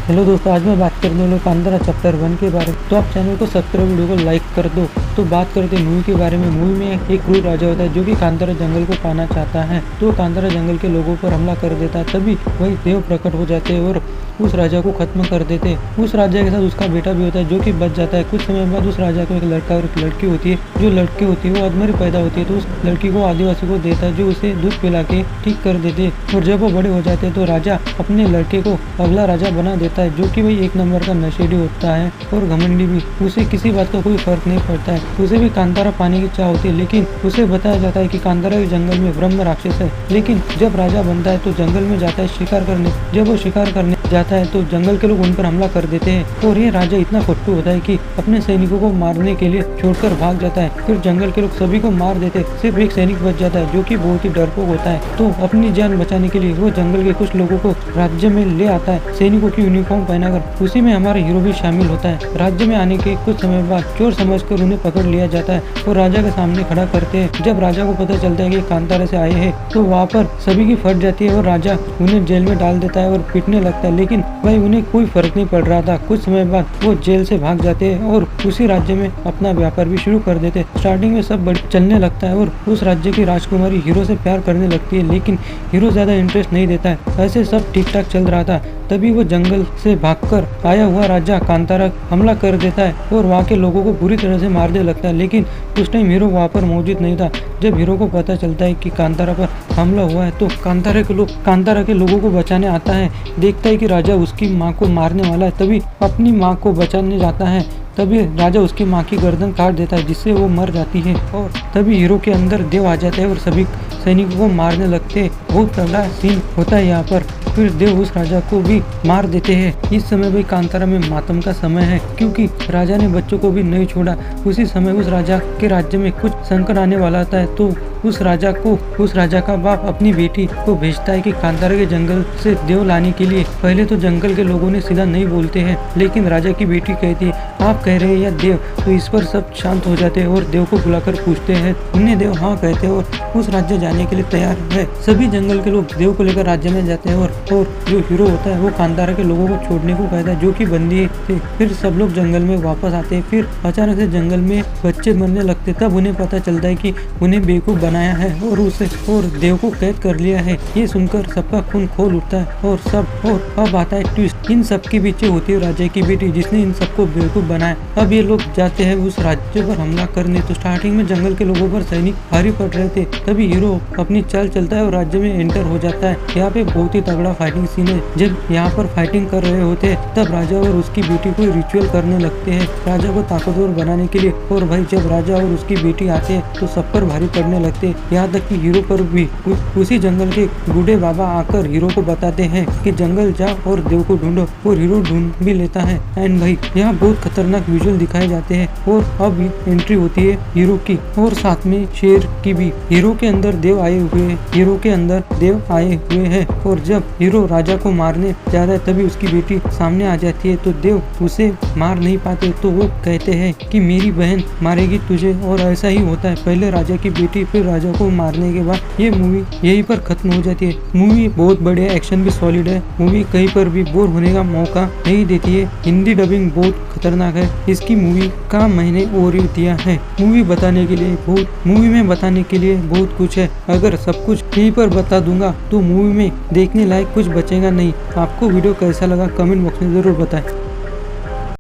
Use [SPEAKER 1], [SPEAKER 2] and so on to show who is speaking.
[SPEAKER 1] Hello दोस्तों, आज मैं बात करने वाला हूँ कांतारा चैप्टर 1 के बारे में। तो आप चैनल को सब्सक्राइब, वीडियो को लाइक कर दो। तो बात करते हैं मूवी के बारे में। मूवी में एक क्रूर राजा होता है जो कि कांतारा जंगल को पाना चाहता है। तो कांतारा जंगल के लोगों पर हमला कर देता है। तभी वही देव प्रकट हो जाते हैं और उस राजा को खत्म कर देते हैं। उस राजा के साथ उसका बेटा भी होता है जो कि बच जाता है। कुछ समय बाद उस राजा को एक लड़का और एक लड़की होती है। जो लड़की होती है वो अधमरी पैदा होती है, तो उस लड़की को आदिवासी को देता है जो उसे दूध पिला के ठीक कर देते। और जब वो बड़े हो जाते हैं तो राजा अपने लड़के को अगला राजा बना देता है, जो कि वही एक नंबर का नशेड़ी होता है और घमंडी भी। उसे किसी बात का कोई फर्क नहीं पड़ता है। उसे भी कांतारा पाने की चाह होती है, लेकिन उसे बताया जाता है कि कांतारा के जंगल में ब्रह्म राक्षस है। लेकिन जब राजा बनता है तो जंगल में जाता है शिकार करने। जब वो शिकार करने जाता है तो जंगल के लोग उन पर हमला कर देते हैं और ये राजा इतना फट्टू होता है कि अपने सैनिकों को मारने के लिए छोड़कर भाग जाता है। फिर जंगल के लोग सभी को मार देते, सिर्फ एक सैनिक बच जाता है जो कि बहुत ही डरपोक होता है। तो अपनी जान बचाने के लिए वो जंगल के कुछ लोगों को राज्य में ले आता है, सैनिकों की यूनिफॉर्म पहनाकर। उसी में हमारा हीरो भी शामिल होता है। राज्य में आने के कुछ समय बाद चोर समझकर उन्हें पकड़ लिया जाता है और राजा के सामने खड़ा करते हैं। जब राजा को पता चलता है कि कांतारा से आए हैं तो वहाँ पर सभी की फट जाती है और राजा उन्हें जेल में डाल देता है और पीटने लगता है। लेकिन भाई उन्हें कोई फर्क नहीं पड़ रहा था। कुछ समय बाद वो जेल से भाग जाते हैं और उसी राज्य में अपना व्यापार भी शुरू कर देते हैं। स्टार्टिंग में सब चलने लगता है और उस राज्य की राजकुमारी हीरो से प्यार करने लगती है, लेकिन हीरो ज्यादा इंटरेस्ट नहीं देता है। ऐसे सब ठीक ठाक चल रहा था। तभी वो जंगल से भागकर आया हुआ राजा कांतारा हमला कर देता है और वहाँ के लोगों को बुरी तरह से मारने लगता है। लेकिन उस टाइम हीरो वहाँ पर मौजूद नहीं था। जब हीरो को पता चलता है कि कांतारा पर हमला हुआ है तो कांतारा के लोगों को बचाने आता है। देखता है कि राजा उसकी माँ को मारने वाला है, तभी अपनी माँ को बचाने जाता है। तभी राजा उसकी माँ की गर्दन काट देता है जिससे वो मर जाती है और तभी हीरो के अंदर देव आ जाते हैं और सभी सैनिकों को मारने लगते हैं। बहुत तगड़ा सीन होता है यहाँ पर। फिर देव उस राजा को भी मार देते हैं। इस समय भाई कांतारा में मातम का समय है, क्योंकि राजा ने बच्चों को भी नहीं छोड़ा। उसी समय उस राजा के राज्य में कुछ संकट आने वाला था, तो उस राजा का बाप अपनी बेटी को भेजता है कि कांतारा के जंगल से देव लाने के लिए। पहले तो जंगल के लोगों ने सीधा नहीं बोलते हैं, लेकिन राजा की बेटी कहती है आप कह रहे हैं या देव। तो इस पर सब शांत हो जाते हैं और देव को बुलाकर पूछते हैं। उन्हें देव हाँ कहते हैं और उस राज्य जाने के लिए तैयार है। सभी जंगल के लोग देव को लेकर राज्य में जाते हैं और जो हीरो होता है वो कांतारा के लोगों को छोड़ने को कहता है जो कि बंदी थे। फिर सब लोग जंगल में वापस आते हैं। फिर अचानक से जंगल में बच्चे मरने लगते। तब उन्हें पता चलता है कि उन्हें बेवकूफ बनाया है और देव को कैद कर लिया है। ये सुनकर सबका खून खोल उठता है और अब आता है ट्विस्ट। इन सब के पीछे होती है राजा की बेटी जिसने इन सबको बेवकूफ बनाया। अब ये लोग जाते हैं उस राज्य पर हमला करने। तो स्टार्टिंग में जंगल के लोगों पर सैनिक भारी पड़ रहे थे। तभी हीरो अपनी चाल चलता है और राज्य में एंटर हो जाता है। यहाँ पे बहुत ही तगड़ा फाइटिंग सीन है। जब यहाँ पर फाइटिंग कर रहे होते हैं तब राजा और उसकी बेटी कोई रिचुअल करने लगते हैं राजा को ताकतवर बनाने के लिए। और भाई जब राजा और उसकी बेटी आते हैं तो सब पर भारी पड़ने लगते हैं, यहाँ तक कि हीरो पर भी। उसी जंगल के बूढ़े बाबा आकर हीरो को बताते हैं कि जंगल जाओ और देव को ढूंढो, और हीरो ढूंढ भी लेता है। एंड भाई यहाँ बहुत खतरनाक विजुअल दिखाए जाते हैं। और अब एंट्री होती है हीरो की और साथ में शेर की भी। हीरो के अंदर देव आए हुए हैं और जब हीरो राजा को मारने जाता है तभी उसकी बेटी सामने आ जाती है। तो देव उसे मार नहीं पाते, तो वो कहते हैं कि मेरी बहन मारेगी तुझे। और ऐसा ही होता है, पहले राजा की बेटी फिर राजा को मारने के बाद ये मूवी यहीं पर खत्म हो जाती है। मूवी बहुत बढ़िया, एक्शन भी सॉलिड है। मूवी कहीं पर भी बोर होने का मौका नहीं देती है। हिंदी डबिंग बहुत खतरनाक है। इसकी मूवी का मैंने ओवरव्यू दिया है। मूवी में बताने के लिए बहुत कुछ है। अगर सब कुछ यहीं पर बता दूंगा तो मूवी में देखने लायक कुछ बचेगा नहीं। आपको वीडियो कैसा लगा कमेंट बॉक्स में जरूर बताएं।